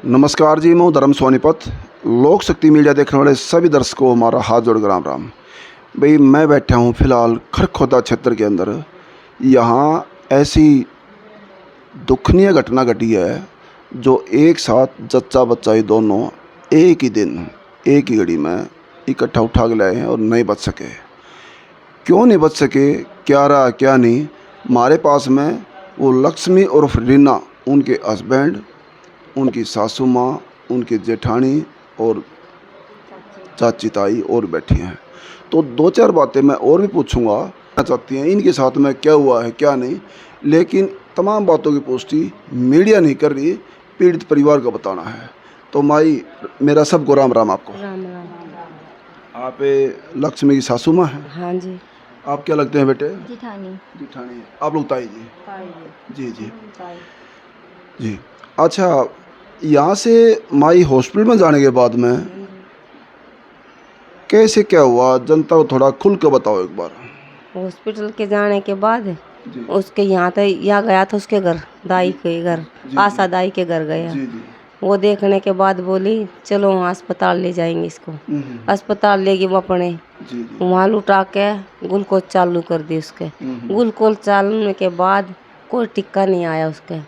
नमस्कार जी, मैं धर्म सोनीपत। लोक शक्ति मीडिया देखने वाले सभी दर्शकों हमारा हाथ जोड़कर राम राम। भाई मैं बैठा हूँ फ़िलहाल खरखोदा क्षेत्र के अंदर। यहाँ ऐसी दुखनीय घटना घटी है जो एक साथ जच्चा बच्चा ही दोनों एक ही दिन एक ही घड़ी में इकट्ठा उठा के लाए हैं और नहीं बच सके। क्यों नहीं बच सके, क्या रहा क्या नहीं, हमारे पास में वो लक्ष्मी और रीना, उनके हस्बैंड, उनकी सासू माँ, उनकी जेठानी और चाची ताई और बैठी हैं। तो दो चार बातें मैं और भी पूछूंगा चाहती हैं इनके साथ में क्या हुआ है क्या नहीं, लेकिन तमाम बातों की पुष्टि मीडिया नहीं कर रही, पीड़ित परिवार को बताना है। तो माई मेरा सबको राम राम। आपको राम राम। आप लक्ष्मी की सासू माँ हैं? हाँ जी। आप क्या लगते हैं बेटे? जिठानी। जिठानी। आप लोग ताई जी? ताई जी जी ताई। जी। अच्छा, यहाँ से माई हॉस्पिटल में जाने के बाद में कैसे क्या हुआ, जनता को थोड़ा खुल के बताओ एक बार। हॉस्पिटल के जाने के बाद जी उसके यहाँ गया था उसके घर, दाई के घर, जी, आशा दाई के घर गया। जी जी। वो देखने के बाद बोली चलो वहाँ अस्पताल ले जाएंगे इसको। अस्पताल ले गई वो अपने, जी जी। वहाँ लुटा के ग्लूकोज चालू कर दी उसके। ग्लूकोज चालू के बाद कोई टिक्का नहीं आया उसके,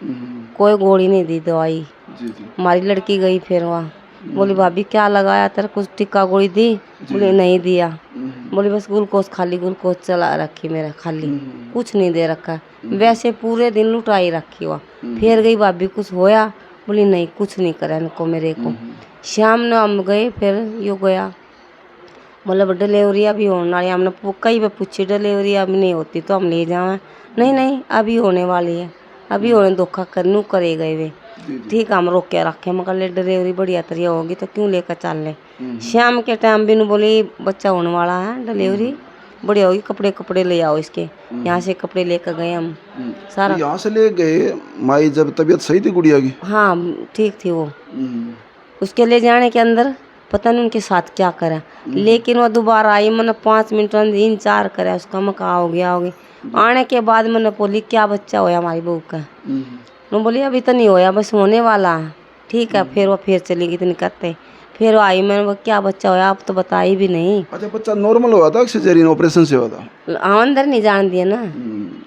कोई गोली नहीं दी दवाई। जी जी। हमारी लड़की गई फिर वहाँ, बोली भाभी क्या लगाया तेरा, कुछ टिक्का गोली दी? बोले नहीं दिया। बोली बस ग्लूकोज खाली ग्लूकोज चला रखी मेरा खाली, कुछ नहीं दे रखा। वैसे पूरे दिन लुटाई रखी हुआ। फिर गई भाभी कुछ होया? बोली नहीं कुछ नहीं करा इनको मेरे को। शाम में हम गए, फिर यो गया मतलब डिलीवरी अभी होने वाली। हमने कई बार पूछी डिलीवरी अभी नहीं होती तो हम ले जाएं, नहीं नहीं अभी होने वाली है, अभी होने धोखा करनू करे गए वे। ठीक हम रोक के रखे, मगर ले डिलीवरी बढ़िया तरिया होगी तो क्यों लेकर चल ले। शाम के टाइम भी बोली बच्चा होने वाला है, डिलीवरी बढ़िया होगी, कपड़े कपड़े ले आओ इसके। यहाँ से कपड़े लेकर गए हम सारा। तो यहाँ से ले गए माई जब तबीयत सही थी गुड़िया की? हाँ ठीक थी वो। उसके ले जाने के अंदर पता नहीं उनके साथ क्या करा, लेकिन वो दोबारा आई। मैंने 5 मिनट इंतजार करा उसका, मैं कहा हो गया होगी। आने के बाद मैंने बोली क्या बच्चा होया हमारी बहू का? मैं बोली अभी तो नहीं होया, बस होने वाला है। ठीक है, फिर वो फिर चली गई इतनी करते। फिर वो आई, मैंने वो क्या बच्चा होया, आप तो बताई भी नहीं। अच्छा, बच्चा नॉर्मल हुआ था, सिजेरियन ऑपरेशन से हुआ था? हाँ अंदर नहीं जान दिया ना।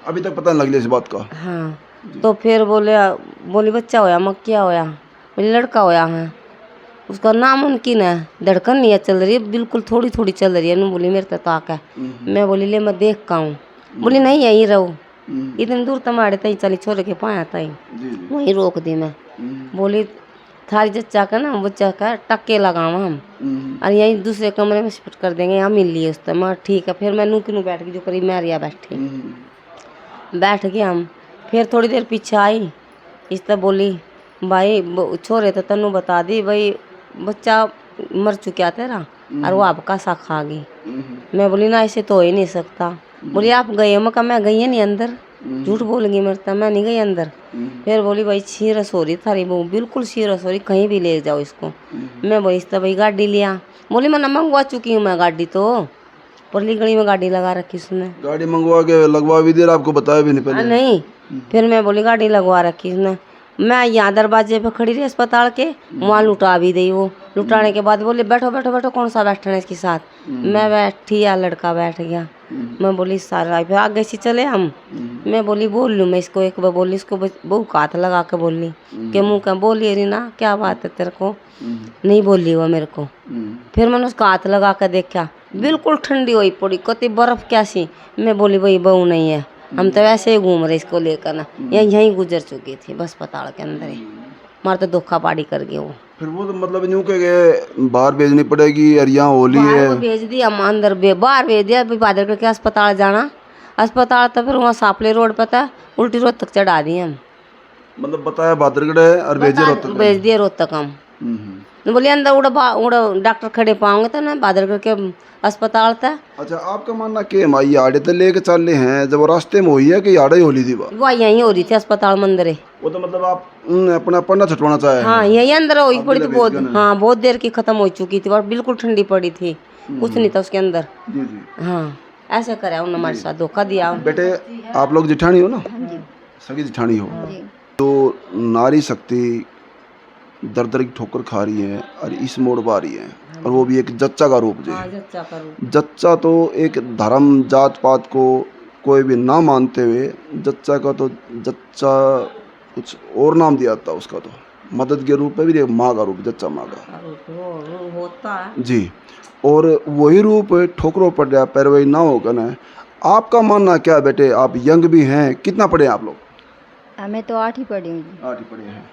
अभी तक पता नहीं लगली इस बात का? हाँ तो फिर बोली बच्चा होया, मैं क्या होया? बोली लड़का होया है। उसका नाम उनकी है, धड़कन नहीं है चल रही है, बिल्कुल थोड़ी थोड़ी चल रही है। मैं बोली मेरे ताक है। मैं बोली ले मैं देख का हूँ। बोली नहीं यहीं रहो, इतनी दूर तुम्हारे तई चली छोड़ के पाया तई, वहीं रोक दी मैं। बोली थारी जच्चा का ना बच्चा का टक्के लगावा हम और यहीं दूसरे कमरे में शिफ्ट कर देंगे, यहाँ मिल लिए उस मैं ठीक है। फिर मैं नूकी बैठ गई, जो करीब मैं रिया बैठी बैठ गए हम। फिर थोड़ी देर पीछे आई, इस तरह बोली भाई छोरे तो तनु बता दी भाई बच्चा मर चुका तेरा और वो आपका सा खा गई। मैं बोली ना ऐसे तो हो ही नहीं सकता। बोली आप गए? मैं गई है नहीं अंदर, झूठ बोल गई मरता, मैं नहीं गई अंदर। फिर बोली भाई सीरस हो रही थारी बहू, बिल्कुल सीरस हो रही, कहीं भी ले जाओ इसको। मैं बोली इस भाई गाड़ी लिया। बोली मैं मंगवा चुकी हूँ मैं गाड़ी, तो परली गली में गाड़ी लगा रखी उसने। गाड़ी मंगवा के लगवा भी दिया, आपको बताया भी नहीं पहले? नहीं, फिर मैं बोली गाड़ी लगवा रखी उसने। मैं यहाँ दरवाजे पे खड़ी रही अस्पताल के, वहाँ लुटा भी दी वो। लुटाने के बाद बोले बैठो बैठो बैठो, कौन सा बैठना है इसके साथ? मैं बैठी या लड़का बैठ गया। मैं बोली सारा फिर आगे से चले हम। मैं बोली बोल लूँ मैं इसको, एक बार बोली इसको बहू का हाथ लगा के बोली कि मुँह का बोली रीना क्या बात है तेरे को? नहीं बोली वो मेरे को। फिर मैंने उसका हाथ लगा कर देखा, बिल्कुल ठंडी हुई पड़ी, कति बर्फ क्या सी। मैं बोली वही बहू नहीं है, हम तो वैसे ही घूम रहे इसको लेकर ना, यहीं गुजर चुकी थी बस अस्पताल के अंदर ही। मार तो धोखा पाड़ी कर गए वो। फिर वो तो मतलब यूँ के बाहर भेजनी पड़ेगी और यहाँ होली है? बाहर भेज दिया हम, अंदर बाहर भेज दिया। बादल करके अस्पताल जाना, अस्पताल तो फिर वहाँ सापले रोड पर था, उल्टी रोड तक चढ़ा दिए हम। मतलब बताया बादरगढ़ है और भेजे रोहतक? भेज दिए रोहतक हम। बोले अंदर उड़ा डॉक्टर खड़े पाओगे तो ना बादरगढ़ के अस्पताल था। अच्छा, आपका मानना क्या है माई आड़े तो लेके चले हैं, जब वो रास्ते में हुई है कि आड़े ही होली थी? वो यहीं हो रही थी अस्पताल मंदिर है वो तो मतलब आप अपना पन्ना छुटवाना चाहे? हाँ यहीं अंदर हुई पड़ी थी बहुत। हाँ बहुत देर की खत्म हो चुकी थी और बिल्कुल ठंडी पड़ी थी, कुछ नहीं था उसके अंदर। जी जी। हाँ ऐसे करा उन्होंने हमारे साथ, धोखा दिया। बेटे आप लोग जिठानी हो ना? सगी जिठानी हो? तो नारी शक्ति दर दर की ठोकर खा रही हैं और इस मोड़ पा रही हैं, और वो भी एक जच्चा का रूप जी। हाँ जच्चा करूँ। जच्चा तो एक धर्म जात पात को कोई भी ना मानते हुए जच्चा का तो जच्चा कुछ और नाम दिया था उसका, तो मदद के रूप में भी माँ का रूप, जच्चा माँ का वो होता है जी। और वही रूप ठोकरों पड़ गया पैरवाई ना होकर ना। आपका मानना क्या है बेटे, आप यंग भी हैं, कितना पढ़े हैं आप लोग? मैं तो 8 ही पढ़ी हूँ जी। 8 ही पढ़े हैं।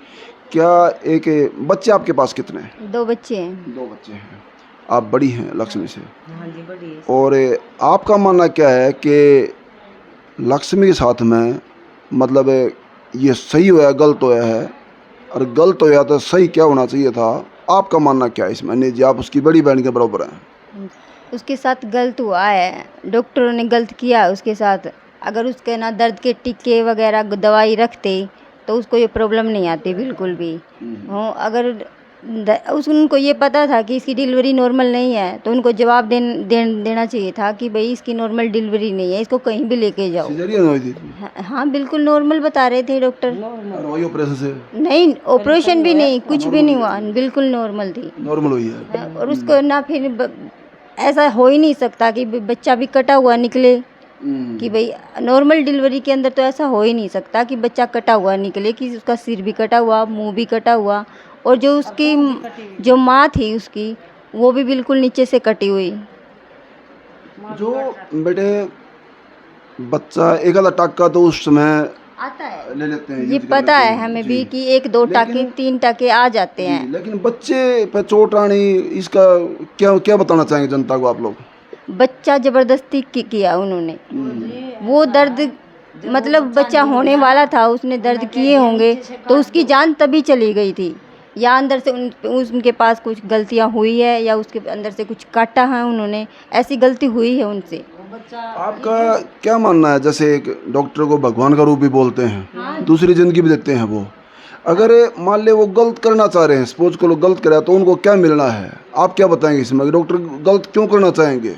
क्या एक बच्चे आपके पास कितने हैं? 2 बच्चे हैं। 2 बच्चे हैं। आप बड़ी हैं लक्ष्मी से, हाँ जी बड़ी है। और आपका मानना क्या है कि लक्ष्मी के साथ में मतलब ये सही होया गलत होया है, और गलत होया तो सही क्या होना चाहिए था? आपका मानना क्या है इसमें? नहीं जी, आप उसकी बड़ी बहन के बराबर हैं। उसके साथ गलत हुआ है, डॉक्टरों ने गलत किया है उसके साथ। अगर उसके ना दर्द के टीके वगैरह दवाई रखते तो उसको ये प्रॉब्लम नहीं आती बिल्कुल भी। हाँ, अगर उनको ये पता था कि इसकी डिलीवरी नॉर्मल नहीं है तो उनको जवाब देना चाहिए था कि भाई इसकी नॉर्मल डिलीवरी नहीं है, इसको कहीं भी लेके जाओ। सिजेरियन हुई थी? हाँ बिल्कुल नॉर्मल बता रहे थे डॉक्टर। और वही ऑपरेशन से? नहीं, ऑपरेशन भी नहीं, कुछ भी नहीं हुआ, बिल्कुल नॉर्मल थी। नॉर्मल हुई है। और उसको ना फिर ऐसा हो ही नहीं सकता कि बच्चा भी कटा हुआ निकले, कि भाई नॉर्मल डिलीवरी के अंदर तो ऐसा हो ही नहीं सकता कि बच्चा कटा हुआ निकले, कि उसका सिर भी कटा हुआ, मुंह भी कटा हुआ, और जो उसकी जो माँ थी उसकी वो भी बिल्कुल नीचे से कटी हुई। जो बेटे बच्चा एक आधा टाका तो उस समय आता है, ले लेते हैं, ये यूज कर पता लेते है हैं, हमें जी। भी कि 1-2 टाके 3 टाके आ जाते जी, हैं। लेकिन बच्चे पे चोट आनी, इसका क्या क्या बताना चाहेंगे जनता को आप लोग? बच्चा जबरदस्ती किया उन्होंने, वो दर्द मतलब बच्चा होने वाला था, उसने दर्द किए होंगे तो उसकी जान तभी चली गई थी, या अंदर से उनके पास कुछ गलतियां हुई है, या उसके अंदर से कुछ काटा है उन्होंने, ऐसी गलती हुई है उनसे। आपका क्या मानना है? जैसे एक डॉक्टर को भगवान का रूप भी बोलते हैं, दूसरी जिंदगी भी देते हैं वो, अगर मान ले वो गलत करना चाह रहे हैं, सपोज को लोग गलत करा तो उनको क्या मिलना है? आप क्या बताएंगे इसमें? डॉक्टर गलत क्यों करना चाहेंगे,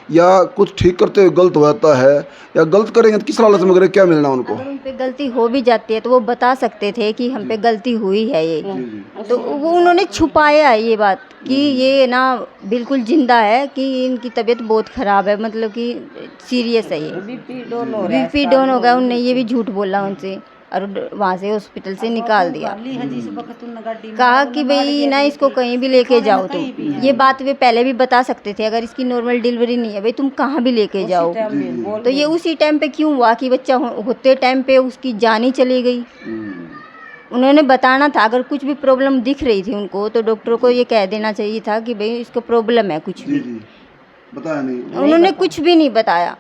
या कुछ ठीक करते हुए गलत हो जाता है, या गलत करेंगे तो किस लालच में करें, क्या मिलना उनको? अगर उन पे गलती हो भी जाती है तो वो बता सकते थे कि हम पे गलती हुई है ये, तो वो उन्होंने छुपाया है ये बात कि ये ना बिल्कुल जिंदा है, कि इनकी तबीयत बहुत ख़राब है, मतलब कि सीरियस है, ये बीपी डाउन हो गया। उनने ये भी झूठ बोला उनसे, और वहाँ से हॉस्पिटल से निकाल दिया। कहा कि भाई ना इसको कहीं भी लेके जाओ तुम, ये बात वे पहले भी बता सकते थे, अगर इसकी नॉर्मल डिलीवरी नहीं है भाई तुम कहाँ भी लेके जाओ। तो ये उसी टाइम पे क्यों हुआ कि बच्चा होते टाइम पे उसकी जान ही चली गई। उन्होंने बताना था, अगर कुछ भी प्रॉब्लम दिख रही थी उनको तो डॉक्टर को ये कह देना चाहिए था कि भाई इसको प्रॉब्लम है कुछ भी। बताया नहीं उन्होंने कुछ भी नहीं बताया,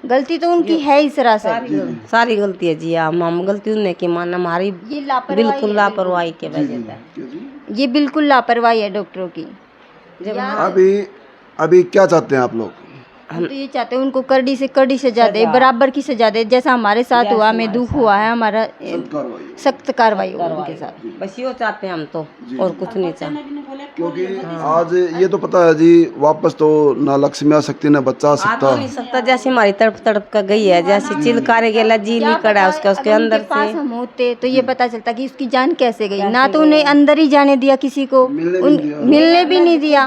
गलती तो उनकी है ही सरासर। सारी गलती है जी। हम गलती उन्हें की माना, हमारी ये लापरवाही बिल्कुल है, लापरवाही के वजह से। ये बिल्कुल लापरवाही है डॉक्टरों की। अभी क्या चाहते हैं आप लोग? हम तो ये चाहते हैं उनको कड़ी से कड़ी सजा दे, बराबर की सजा दे, जैसा हमारे साथ हुआ, हमें दुख हुआ है, हमारा सख्त कार्रवाई हो उनके साथ। बस ये चाहते हैं हम तो, और कुछ नहीं चाहते। क्योंकि आज ये तो पता है जी, वापस तो ना लक्ष्मी आ सकती ना बच्चा आ सकता। नहीं सकता, जैसे हमारी तड़प तड़प कर गई है, जैसे चिलकारे गेला जी निकला है उसके अंदर से। पास हम होते तो ये पता चलता कि उसकी जान कैसे गई। ना तो उन्हें अंदर ही जाने दिया किसी को, मिलने भी नहीं दिया,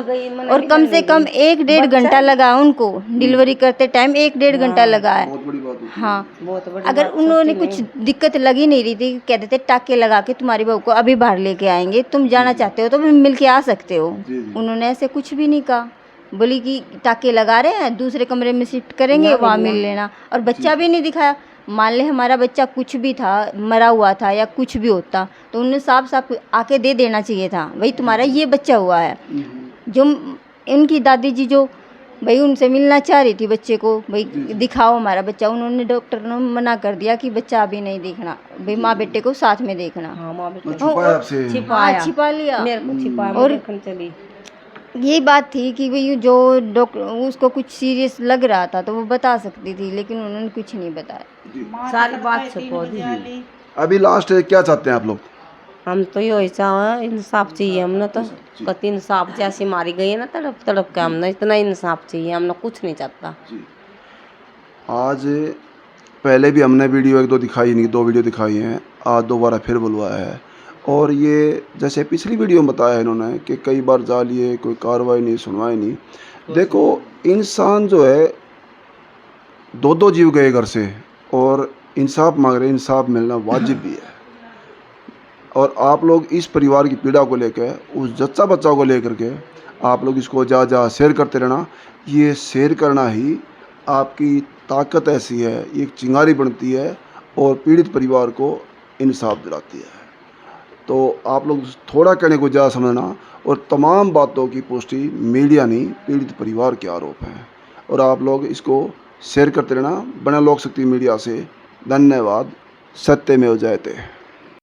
और कम से कम 1-1.5 घंटा लगा उनको डिलीवरी करते टाइम, 1-1.5 घंटा लगा है। बहुत बड़ी बात होती है। हाँ, बहुत बड़ी अगर उन्होंने कुछ दिक्कत लगी नहीं रही थी, कहते थे टाके लगा के तुम्हारी बहू को अभी बाहर लेके आएंगे, तुम जाना चाहते हो तो मिल के आ सकते हो। उन्होंने ऐसे कुछ भी नहीं कहा, बोली कि टाके लगा रहे हैं, दूसरे कमरे में शिफ्ट करेंगे, वहाँ मिल लेना, और बच्चा भी नहीं दिखाया। मान ले हमारा बच्चा कुछ भी था, मरा हुआ था या कुछ भी होता, तो उन्हें साफ साफ आके दे देना चाहिए था, भाई तुम्हारा ये बच्चा हुआ है। जो इनकी दादी जी जो भाई उनसे मिलना चाह रही थी बच्चे को, भाई दिखाओ हमारा बच्चा, उन्होंने डॉक्टर ने मना कर दिया कि बच्चा अभी नहीं देखना, भाई माँ बेटे को साथ में देखना। हाँ, माँ बेटे छुपाया आपसे? छिपा लिया, मेरे को छिपाया, और देखने चली। यही बात थी कि भाई जो डॉक्टर उसको कुछ सीरियस लग रहा था तो वो बता सकती थी, लेकिन उन्होंने कुछ नहीं बताया, सारी बात छुपा दी। अभी लास्ट क्या चाहते हैं आप लोग? हम तो यही चाहे इंसाफ चाहिए हमने, तो कति इंसाफ जैसी मारी गई है ना तड़प तड़प के, हमने इतना इंसाफ चाहिए, हमने कुछ नहीं चाहता। आज पहले भी हमने वीडियो 1-2 दिखाई नहीं, 2 वीडियो दिखाई हैं, आज दोबारा फिर बुलवाया है, और ये जैसे पिछली वीडियो में बताया इन्होंने कि कई बार जा लिए, कोई कार्रवाई नहीं, सुनवाई नहीं। देखो इंसान जो है, दो जीव गए घर से और इंसाफ मांग रहे हैं, इंसाफ मिलना वाजिब भी है। और आप लोग इस परिवार की पीड़ा को लेकर, उस जच्चा बच्चा को लेकर के आप लोग इसको जा शेयर करते रहना। ये शेयर करना ही आपकी ताकत ऐसी है, एक चिंगारी बनती है और पीड़ित परिवार को इंसाफ दिलाती है। तो आप लोग थोड़ा कहने को जा समझना, और तमाम बातों की पुष्टि मीडिया नहीं, पीड़ित परिवार के आरोप हैं। और आप लोग इसको शेयर करते रहना। बने लोक शक्ति मीडिया से धन्यवाद। सत्यमेव जयते।